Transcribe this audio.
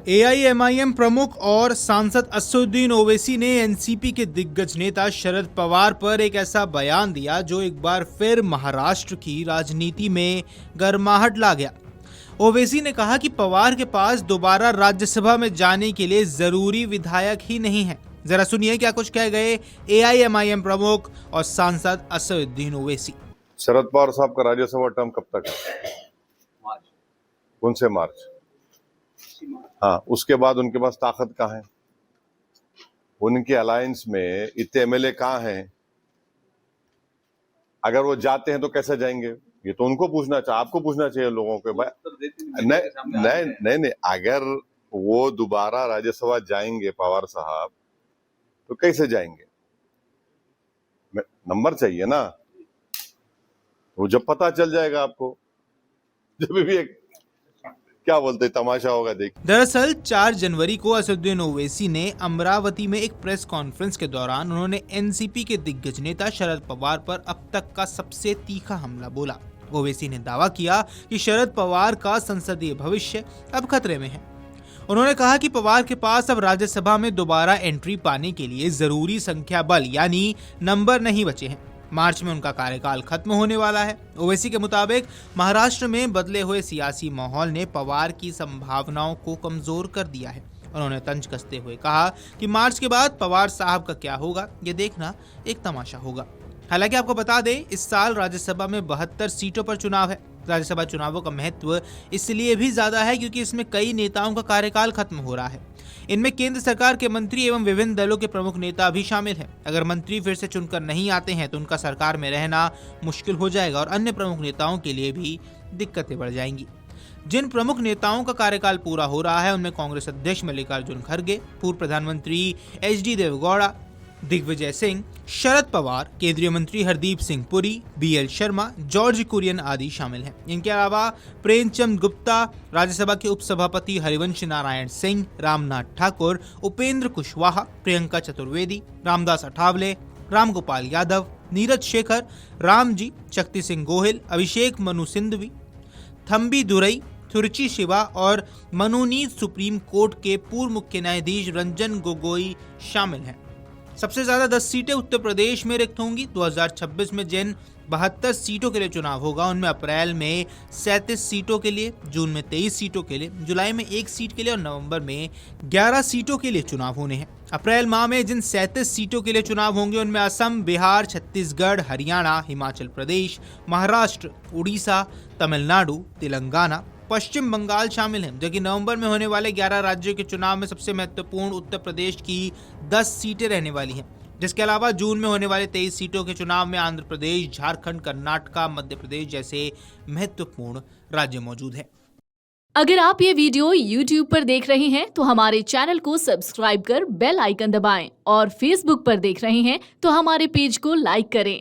AIMIM प्रमुख और सांसद असदुद्दीन ओवैसी ने एनसीपी के दिग्गज नेता शरद पवार पर एक ऐसा बयान दिया जो एक बार फिर महाराष्ट्र की राजनीति में गर्माहट ला गया। ओवैसी ने कहा कि पवार के पास दोबारा राज्यसभा में जाने के लिए जरूरी विधायक ही नहीं है। जरा सुनिए क्या कुछ कह गए एआईएमआईएम प्रमुख और सांसद असदुद्दीन ओवैसी। शरद पवार साहब का राज्यसभा टर्म कब तक है? मार्च। कौन से मार्च? हाँ, उसके बाद उनके पास ताकत कहाँ है? उनके अलायंस में इतने एमएलए कहाँ हैं? अगर वो जाते हैं तो कैसे जाएंगे? ये तो उनको पूछना चाहिए, आपको पूछना चाहिए लोगों को। नहीं, अगर वो दोबारा राज्यसभा जाएंगे पवार साहब तो कैसे जाएंगे? नंबर चाहिए ना, वो जब पता चल जाएगा आपको, जब भी एक क्या बोलते तमाशा होगा देख। दरअसल 4 जनवरी को असदुद्दीन ओवैसी ने अमरावती में एक प्रेस कॉन्फ्रेंस के दौरान उन्होंने एनसीपी के दिग्गज नेता शरद पवार पर अब तक का सबसे तीखा हमला बोला। ओवैसी ने दावा किया कि शरद पवार का संसदीय भविष्य अब खतरे में है। उन्होंने कहा कि पवार के पास अब राज्यसभा में दोबारा एंट्री पाने के लिए जरूरी संख्या बल यानी नंबर नहीं बचे हैं। मार्च में उनका कार्यकाल खत्म होने वाला है। ओवैसी के मुताबिक महाराष्ट्र में बदले हुए सियासी माहौल ने पवार की संभावनाओं को कमजोर कर दिया है। उन्होंने तंज कसते हुए कहा कि मार्च के बाद पवार साहब का क्या होगा ये देखना एक तमाशा होगा। हालांकि आपको बता दें, इस साल राज्यसभा में 72 सीटों पर चुनाव है। राज्यसभा चुनावों का महत्व इसलिए भी ज्यादा है क्योंकि इसमें कई नेताओं का कार्यकाल खत्म हो रहा है। इनमें केंद्र सरकार के मंत्री एवं विभिन्न दलों के प्रमुख नेता भी शामिल हैं। अगर मंत्री फिर से चुनकर नहीं आते हैं तो उनका सरकार में रहना मुश्किल हो जाएगा और अन्य प्रमुख नेताओं के लिए भी दिक्कतें बढ़ जाएंगी। जिन प्रमुख नेताओं का कार्यकाल पूरा हो रहा है उनमें कांग्रेस अध्यक्ष मल्लिकार्जुन खड़गे, पूर्व प्रधानमंत्री एचडी देवेगौड़ा, दिग्विजय सिंह, शरद पवार, केंद्रीय मंत्री हरदीप सिंह पुरी, बीएल शर्मा, जॉर्ज कुरियन आदि शामिल हैं। इनके अलावा प्रेमचंद गुप्ता, राज्यसभा के उपसभापति हरिवंश नारायण सिंह, रामनाथ ठाकुर, उपेंद्र कुशवाहा, प्रियंका चतुर्वेदी, रामदास अठावले, रामगोपाल यादव, नीरज शेखर, रामजी, शक्ति सिंह गोहिल, अभिषेक मनु सिंघवी, थम्बी दुरई, तुर्ची शिवा और मनोनीत सुप्रीम कोर्ट के पूर्व मुख्य न्यायाधीश रंजन गोगोई शामिल हैं। सबसे ज्यादा 10 सीटें उत्तर प्रदेश में रिक्त होंगी। 2026 में जिन 72 सीटों के लिए चुनाव होगा उनमें अप्रैल में 37 सीटों के लिए, जून में 23 सीटों के लिए, जुलाई में 1 सीट के लिए और नवंबर में 11 सीटों के लिए चुनाव होने हैं। अप्रैल माह में जिन 37 सीटों के लिए चुनाव होंगे उनमें असम, बिहार, छत्तीसगढ़, हरियाणा, हिमाचल प्रदेश, महाराष्ट्र, उड़ीसा, तमिलनाडु, तेलंगाना, पश्चिम बंगाल शामिल हैं। जबकि नवंबर में होने वाले 11 राज्यों के चुनाव में सबसे महत्वपूर्ण उत्तर प्रदेश की 10 सीटें रहने वाली हैं। जिसके अलावा जून में होने वाले 23 सीटों के चुनाव में आंध्र प्रदेश, झारखंड, कर्नाटक, मध्य प्रदेश जैसे महत्वपूर्ण राज्य मौजूद हैं। अगर आप ये वीडियो YouTube पर देख रहे हैं तो हमारे चैनल को सब्सक्राइब कर बेल आइकन दबाएं और Facebook पर देख रहे हैं तो हमारे पेज को लाइक करें।